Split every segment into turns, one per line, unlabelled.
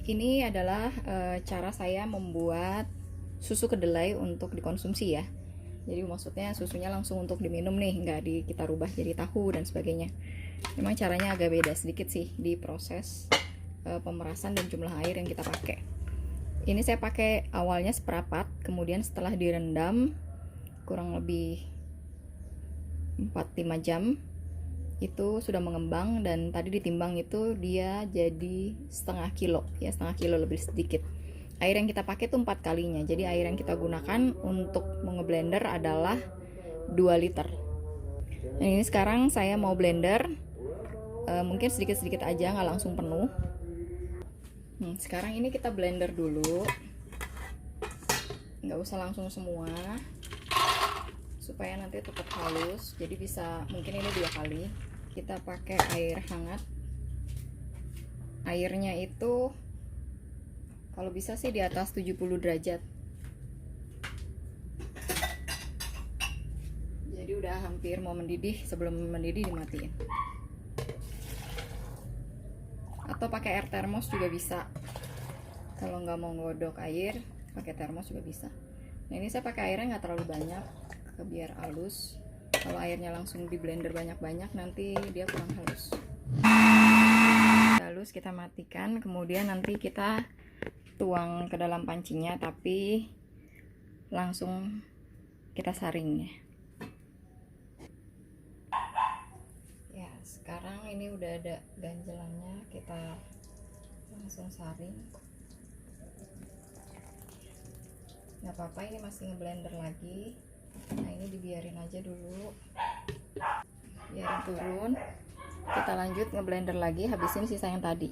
Ini adalah cara saya membuat susu kedelai untuk dikonsumsi ya. Jadi maksudnya susunya langsung untuk diminum nih, nggak kita rubah jadi tahu dan sebagainya. Memang caranya agak beda sedikit sih di proses pemerasan dan jumlah air yang kita pakai. Ini saya pakai awalnya seperapat, kemudian setelah direndam kurang lebih 4-5 jam itu sudah mengembang, dan tadi ditimbang itu dia jadi setengah kilo ya, setengah kilo lebih sedikit. Air yang kita pakai itu 4 kalinya, jadi air yang kita gunakan untuk ngeblender adalah 2 liter. Nah, ini sekarang saya mau blender, mungkin sedikit-sedikit aja, nggak langsung penuh. Sekarang ini kita blender dulu, nggak usah langsung semua supaya nanti tetap halus. Jadi bisa, mungkin ini 2 kali. Kita pakai air hangat, airnya itu kalau bisa sih di atas 70 derajat. Jadi udah hampir mau mendidih, sebelum mendidih dimatiin. Atau pakai air termos juga bisa. Kalau nggak mau ngodok air, pakai termos juga bisa. Nah, ini saya pakai airnya nggak terlalu banyak, biar halus. Kalau airnya langsung di blender banyak-banyak, nanti dia kurang halus. Halus kita matikan, kemudian nanti kita tuang ke dalam pancinya, tapi langsung kita saring ya. Sekarang ini udah ada ganjelannya, kita langsung saring. Nggak apa-apa, ini masih ngeblender lagi. Nah, ini dibiarin aja dulu, biarin turun. Kita lanjut ngeblender lagi, habisin sisa yang tadi.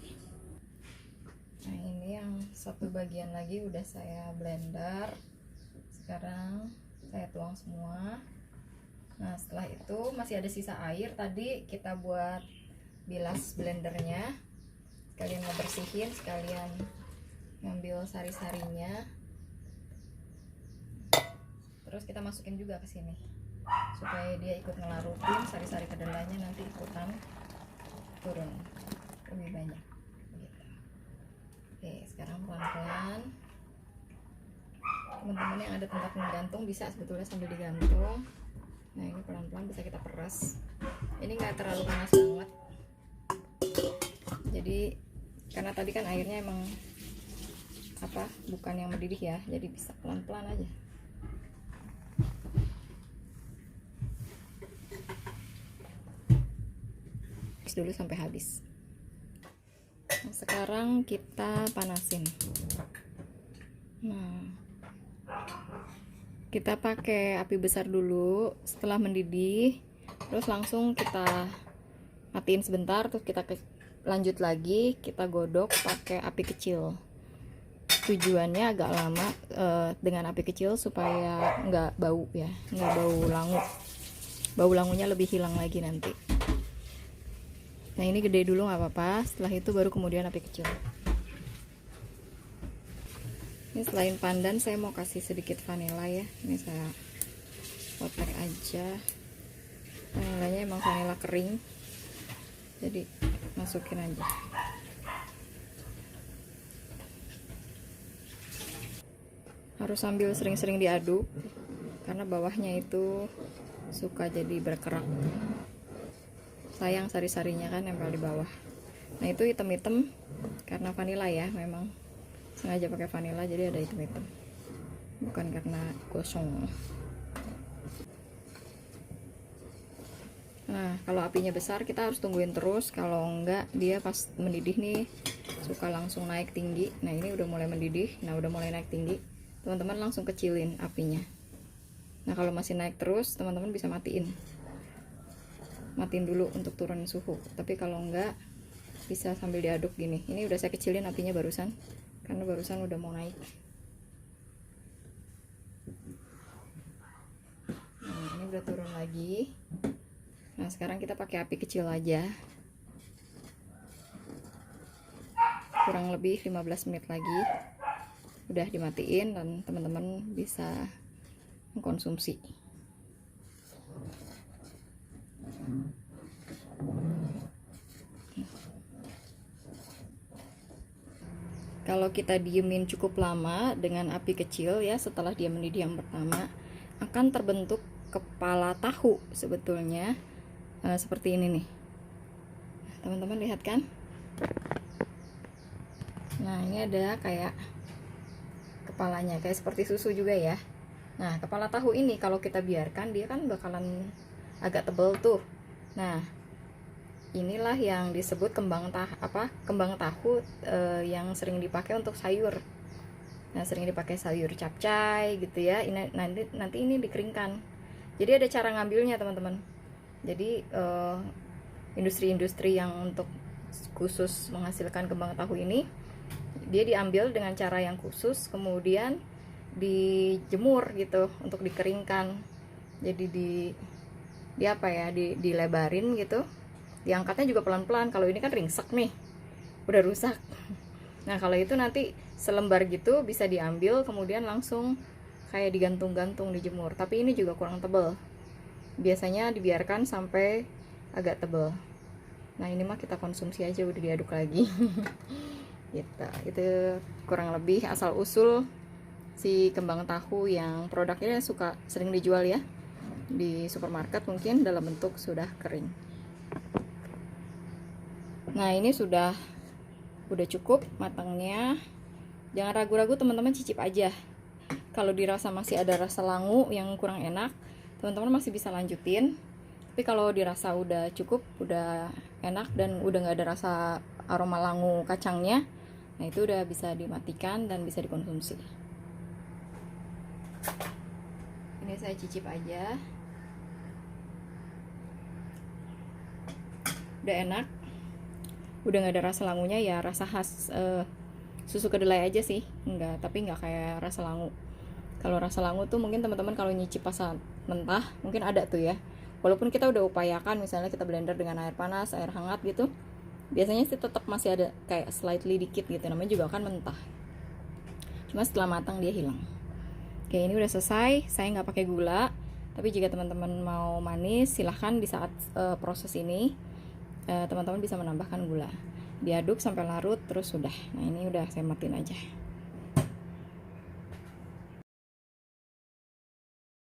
Nah, ini yang satu bagian lagi udah saya blender. Sekarang saya tuang semua. Nah, setelah itu masih ada sisa air, tadi kita buat bilas blendernya. Sekalian ngebersihin, sekalian ngambil sari-sarinya. Terus kita masukin juga ke sini supaya dia ikut ngelarutin sari-sari kedelainya, nanti ikutan turun lebih banyak gitu. Oke, sekarang pelan-pelan. Teman-teman yang ada tempat menggantung bisa sebetulnya sambil digantung. Nah, ini pelan-pelan bisa kita peras. Ini nggak terlalu panas banget, jadi karena tadi kan airnya emang bukan yang mendidih ya, jadi bisa pelan-pelan aja. Dulu sampai habis. Nah, sekarang kita panasin. Nah, kita pakai api besar dulu. Setelah mendidih, terus langsung kita matiin sebentar, terus kita lanjut lagi, kita godok pakai api kecil. Tujuannya agak lama dengan api kecil supaya nggak bau ya, nggak bau langu. Bau langunya lebih hilang lagi nanti. Nah, ini gede dulu nggak apa-apa, setelah itu baru kemudian api kecil. Ini selain pandan saya mau kasih sedikit vanila ya. Ini saya kotak aja. Vanilanya emang vanila kering, jadi masukin aja. Harus sambil sering-sering diaduk karena bawahnya itu suka jadi berkerak. Sayang sari-sarinya kan nempel di bawah. Nah, itu hitam-hitam karena vanila ya, memang sengaja pakai vanila jadi ada hitam-hitam, bukan karena gosong. Nah, kalau apinya besar kita harus tungguin terus, kalau enggak dia pas mendidih nih suka langsung naik tinggi. Nah, ini udah mulai mendidih, nah udah mulai naik tinggi, teman-teman langsung kecilin apinya. Nah, kalau masih naik terus teman-teman bisa matiin dulu untuk turunin suhu, tapi kalau enggak bisa sambil diaduk gini. Ini udah saya kecilin apinya barusan karena barusan udah mau naik. Nah, ini udah turun lagi. Nah, sekarang kita pakai api kecil aja, kurang lebih 15 menit lagi udah dimatiin dan teman-teman bisa mengkonsumsi. Kalau kita diemin cukup lama dengan api kecil ya, setelah dia mendidih yang pertama, akan terbentuk kepala tahu sebetulnya. Seperti ini nih. Teman-teman lihat kan? Nah, ini ada kayak kepalanya, kayak seperti susu juga ya. Nah, kepala tahu ini kalau kita biarkan, dia kan bakalan agak tebal tuh. Nah, inilah yang disebut kembang tahu yang sering dipakai untuk sayur. Nah, sering dipakai sayur capcay gitu ya. Ini nanti ini dikeringkan. Jadi ada cara ngambilnya, teman-teman. Jadi industri-industri yang untuk khusus menghasilkan kembang tahu ini, dia diambil dengan cara yang khusus, kemudian dijemur gitu untuk dikeringkan. Jadi dilebarin gitu. Diangkatnya juga pelan-pelan. Kalau ini kan ringsek nih, udah rusak. Nah, kalau itu nanti selembar gitu bisa diambil, kemudian langsung kayak digantung-gantung, dijemur. Tapi ini juga kurang tebal. Biasanya dibiarkan sampai agak tebal. Nah, ini mah kita konsumsi aja, udah diaduk lagi. Gitu. Itu kurang lebih asal usul si kembang tahu yang produknya sering dijual ya di supermarket, mungkin dalam bentuk sudah kering. Nah, ini sudah cukup matangnya. Jangan ragu-ragu, teman-teman, cicip aja. Kalau dirasa masih ada rasa langu yang kurang enak, teman-teman masih bisa lanjutin. Tapi kalau dirasa udah cukup, udah enak dan udah nggak ada rasa aroma langu kacangnya, nah itu udah bisa dimatikan dan bisa dikonsumsi. Ini saya cicip aja. Udah enak, udah nggak ada rasa langunya ya, rasa khas susu kedelai aja sih, tapi nggak kayak rasa langu. Kalau rasa langu tuh mungkin teman-teman kalau nyicip pas mentah mungkin ada tuh ya, walaupun kita udah upayakan misalnya kita blender dengan air panas, air hangat gitu, biasanya sih tetap masih ada kayak slightly dikit gitu, namanya juga kan mentah, cuma setelah matang dia hilang. Oke, ini udah selesai. Saya nggak pakai gula, tapi jika teman-teman mau manis silahkan di saat proses ini teman-teman bisa menambahkan gula. Diaduk sampai larut terus sudah. Nah, ini udah saya matiin aja.